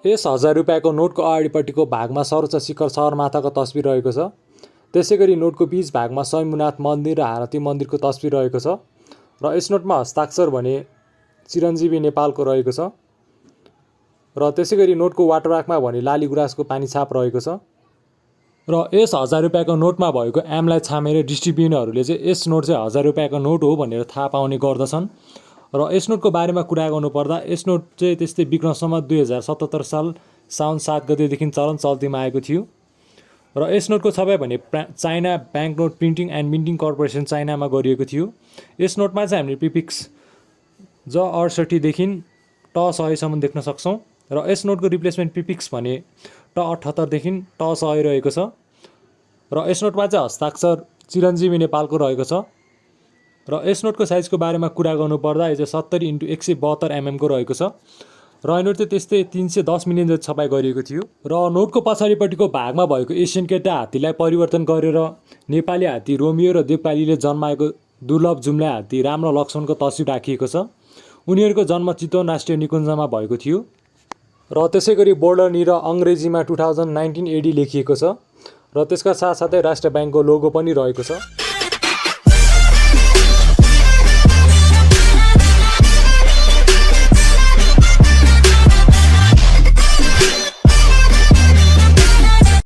यस 1000 रुपियाँको नोटको अगाडिपट्टिको भागमा सर्वोच्च शिखर सगरमाथाको तस्बिर रहेको छ। त्यसैगरी नोटको बीच भागमा स्वयम्भूनाथ मन्दिर र हारती मन्दिरको तस्बिर रहेको छ र यस नोटमा हस्ताक्षर भने चिरञ्जीवी नेपालको रहेको छ र त्यसैगरी नोटको वाटरमार्कमा भने लाली गुराँसको पानी छाप रहेको छ र यस 1000 रुपियाँको नोटमा भएको एमलाई छामेर दृष्टिविहीनहरूले चाहिँ यस नोट चाहिँ 1000 रुपियाँको नोट हो भनेर थाहा पाउने गर्दछन् र यस नोटको बारेमा कुरा गर्नुपर्दा यस नोट चाहिँ त्यस्तै विक्रम सम्वत 2077 साल साउन 7 गतेदेखि चल्तीमा आएको थियो र यस नोटको छपाई भने China bank note printing and minting corporation चाइनामा गरिएको थियो। यस नोटमा चाहिँ हामीले प्रिफिक्स ज 68 देखि ट 100 सम्म देख्न सक्छौँ र यस नोटको रिप्लेसमेन्ट प्रिफिक्स भने ट 78 देखि ट 100 रहेको छ र यस नोटमा चाहिँ हस्ताक्षर चिरञ्जीवी नेपालको रहेको छ र यस नोटको साइजको बारेमा कुरा गर्नुपर्दा यो चाहिँ 70 x 172 mm को रहेको छ र यो नोट चाहिँ त्यस्तै 310 मिलियन जति छपाई गरिएको थियो र नोटको पछाडिपट्टिको भागमा भएको एसियन केटा हात्तीलाई परिवर्तन गरेर नेपाली हात्ती रोमियो र देवकालीले जन्माएको दुर्लभ जुम्ला हात्ती राम र लक्ष्मणको तस्बिर राखिएको छ। उनीहरूको जन्म चितवन राष्ट्रिय निकुञ्जमा भएको थियो र त्यसैगरी बोर्डरनिर अङ्ग्रेजीमा 2019 AD लेखिएको छ र त्यसका साथसाथै राष्ट्र ब्याङ्कको लोगो पनि रहेको छ।